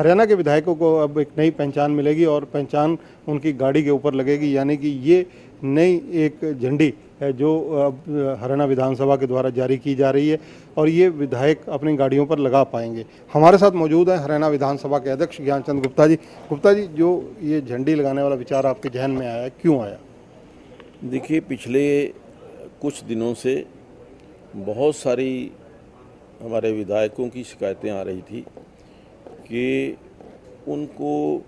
हरियाणा के विधायकों को अब एक नई पहचान मिलेगी और पहचान उनकी गाड़ी के ऊपर लगेगी, यानी कि ये नई एक झंडी है जो अब हरियाणा विधानसभा के द्वारा जारी की जा रही है और ये विधायक अपनी गाड़ियों पर लगा पाएंगे। हमारे साथ मौजूद हैं हरियाणा विधानसभा के अध्यक्ष ज्ञानचंद गुप्ता जी। गुप्ता जी, जो ये झंडी लगाने वाला विचार आपके जहन में आया, क्यों आया? देखिए, पिछले कुछ दिनों से बहुत सारी हमारे विधायकों की शिकायतें आ रही थी कि उनको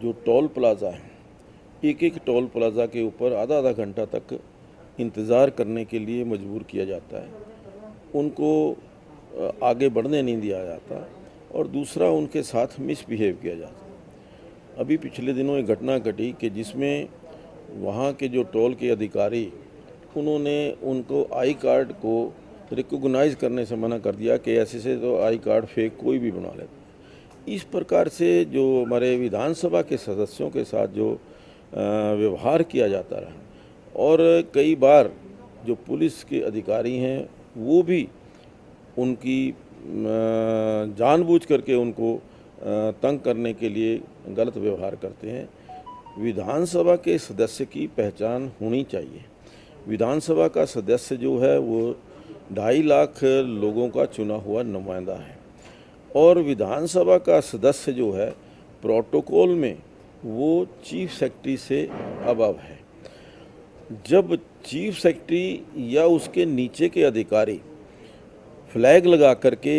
जो टोल प्लाज़ा है, एक एक टोल प्लाज़ा के ऊपर आधा आधा घंटा तक इंतज़ार करने के लिए मजबूर किया जाता है। उनको आगे बढ़ने नहीं दिया जाता और दूसरा उनके साथ मिसबिहेव किया जाता। अभी पिछले दिनों एक घटना घटी कि जिसमें वहाँ के जो टोल के अधिकारी, उन्होंने उनको आई कार्ड को रिकॉग्नाइज़ करने से मना कर दिया कि ऐसे से तो आई कार्ड फेक कोई भी बना लेता। इस प्रकार से जो हमारे विधानसभा के सदस्यों के साथ जो व्यवहार किया जाता रहा और कई बार जो पुलिस के अधिकारी हैं वो भी उनकी जानबूझ करके उनको तंग करने के लिए गलत व्यवहार करते हैं। विधानसभा के सदस्य की पहचान होनी चाहिए। विधानसभा का सदस्य जो है वो 2.5 लाख लोगों का चुना हुआ नुमाइंदा है और विधानसभा का सदस्य जो है प्रोटोकॉल में वो चीफ सेक्रेटरी से अबव है। जब चीफ सेक्रेटरी या उसके नीचे के अधिकारी फ्लैग लगा करके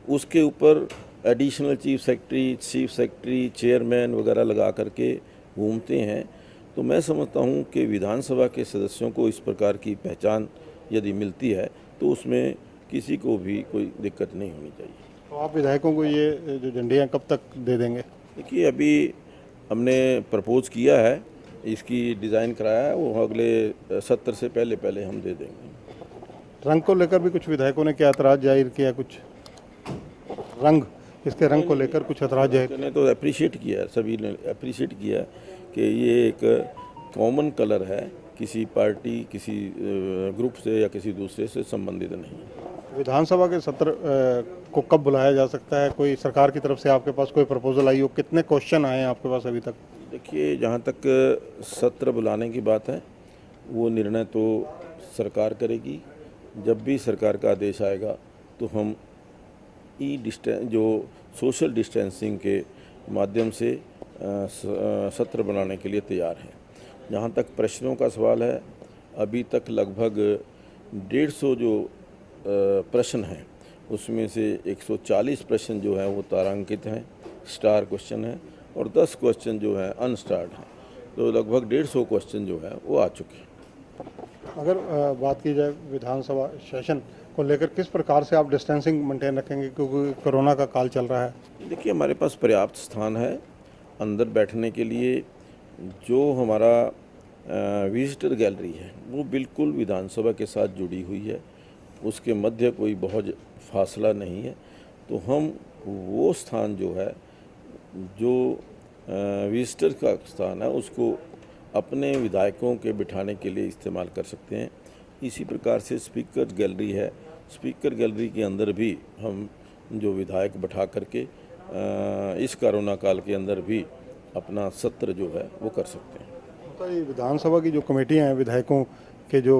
उसके ऊपर एडिशनल चीफ सेक्रेटरी, चेयरमैन वगैरह लगा करके घूमते हैं, तो मैं समझता हूं कि विधानसभा के सदस्यों को इस प्रकार की पहचान यदि मिलती है तो उसमें किसी को भी कोई दिक्कत नहीं होनी चाहिए। तो आप विधायकों को ये जो झंडियाँ कब तक दे देंगे? देखिए, अभी हमने प्रपोज किया है, इसकी डिज़ाइन कराया है, वो अगले सत्र से पहले हम दे देंगे। रंग को लेकर भी कुछ विधायकों ने क्या ऐतराज़ जाहिर किया? कुछ रंग, इसके रंग को लेकर कुछ ऐतराज़ जाहिर? ने तो अप्रिशिएट किया, सभी ने अप्रिशिएट किया कि ये एक कॉमन कलर है, किसी पार्टी, किसी ग्रुप से या किसी दूसरे से संबंधित नहीं। विधानसभा के सत्र को कब बुलाया जा सकता है? कोई सरकार की तरफ से आपके पास कोई प्रपोजल आई हो? कितने क्वेश्चन आए हैं आपके पास अभी तक? देखिए, जहाँ तक सत्र बुलाने की बात है वो निर्णय तो सरकार करेगी। जब भी सरकार का आदेश आएगा तो हम जो सोशल डिस्टेंसिंग के माध्यम से सत्र बनाने के लिए तैयार हैं। जहाँ तक प्रश्नों का सवाल है, अभी तक लगभग 150 जो प्रश्न हैं उसमें से 140 प्रश्न जो हैं वो तारांकित हैं, स्टार क्वेश्चन हैं, और 10 क्वेश्चन जो हैं अनस्टार्ड हैं। तो लगभग 150 क्वेश्चन जो है वो आ चुके हैं। अगर बात की जाए विधानसभा सेशन को लेकर, किस प्रकार से आप डिस्टेंसिंग मेंटेन रखेंगे, क्योंकि कोरोना का काल चल रहा है? देखिए, हमारे पास पर्याप्त स्थान है अंदर बैठने के लिए। जो हमारा विजिटर गैलरी है वो बिल्कुल विधानसभा के साथ जुड़ी हुई है, उसके मध्य कोई बहुत फासला नहीं है। तो हम वो स्थान जो है, जो विजिटर का स्थान है, उसको अपने विधायकों के बिठाने के लिए इस्तेमाल कर सकते हैं। इसी प्रकार से स्पीकर गैलरी है, स्पीकर गैलरी के अंदर भी हम जो विधायक बैठा करके इस कोरोना काल के अंदर भी अपना सत्र जो है वो कर सकते हैं। तो ये विधानसभा की जो कमेटियां हैं विधायकों के, जो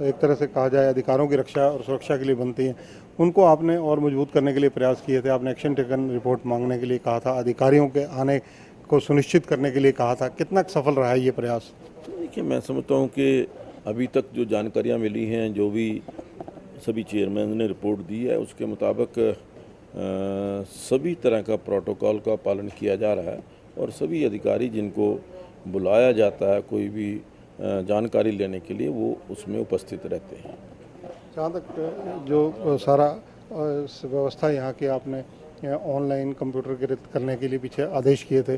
एक तरह से कहा जाए अधिकारों की रक्षा और सुरक्षा के लिए बनती हैं, उनको आपने और मजबूत करने के लिए प्रयास किए थे। आपने एक्शन टेकन रिपोर्ट मांगने के लिए कहा था, अधिकारियों के आने को सुनिश्चित करने के लिए कहा था। कितना सफल रहा है ये प्रयास? देखिए, मैं समझता हूँ कि अभी तक जो जानकारियाँ मिली हैं, जो भी सभी चेयरमैन ने रिपोर्ट दी है, उसके मुताबिक सभी तरह का प्रोटोकॉल का पालन किया जा रहा है और सभी अधिकारी जिनको बुलाया जाता है कोई भी जानकारी लेने के लिए, वो उसमें उपस्थित रहते हैं। जहाँ तक जो सारा व्यवस्था यहाँ की आपने ऑनलाइन कंप्यूटर करने के लिए पीछे आदेश किए थे,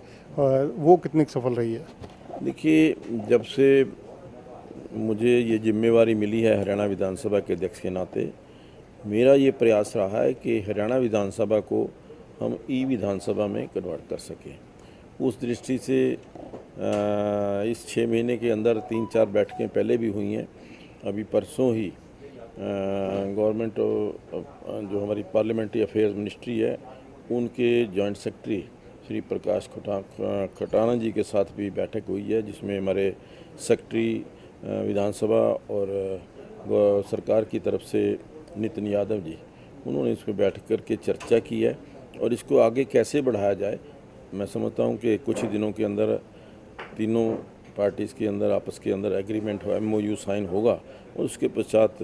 वो कितनी सफल रही है? देखिए, जब से मुझे ये जिम्मेवारी मिली है हरियाणा विधानसभा के अध्यक्ष के नाते, मेरा ये प्रयास रहा है कि हरियाणा विधानसभा को हम विधानसभा में कन्वर्ट कर सकें। उस दृष्टि से इस 6 महीने के अंदर 3-4 बैठकें पहले भी हुई हैं। अभी परसों ही गवर्नमेंट जो हमारी पार्लियामेंट्री अफेयर्स मिनिस्ट्री है, उनके जॉइंट सेक्रेटरी श्री प्रकाश खटाना जी के साथ भी बैठक हुई है, जिसमें हमारे सेक्रेटरी विधानसभा और सरकार की तरफ से नितिन यादव जी, उन्होंने इस पर बैठ करके चर्चा की है और इसको आगे कैसे बढ़ाया जाए। मैं समझता हूँ कि कुछ ही दिनों के अंदर तीनों पार्टीज़ के अंदर आपस के अंदर एग्रीमेंट हो, MOU साइन होगा और उसके पश्चात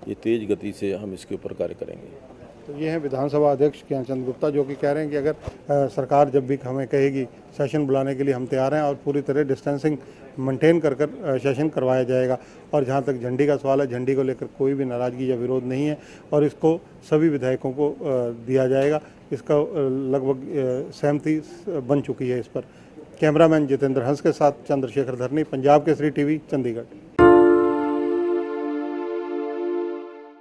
ये तेज़ गति से हम इसके ऊपर कार्य करेंगे। तो ये हैं विधानसभा अध्यक्ष ज्ञानचंद गुप्ता, जो कि कह रहे हैं कि अगर सरकार जब भी हमें कहेगी सेशन बुलाने के लिए हम तैयार हैं और पूरी तरह डिस्टेंसिंग मेंटेन कर सेशन करवाया जाएगा। और जहां तक झंडी का सवाल है, झंडी को लेकर कोई भी नाराज़गी या विरोध नहीं है और इसको सभी विधायकों को दिया जाएगा। इसका लगभग सहमति बन चुकी है इस पर। कैमरामैन जितेंद्र हंस के साथ चंद्रशेखर धरनी, पंजाब केसरी टीवी, चंडीगढ़।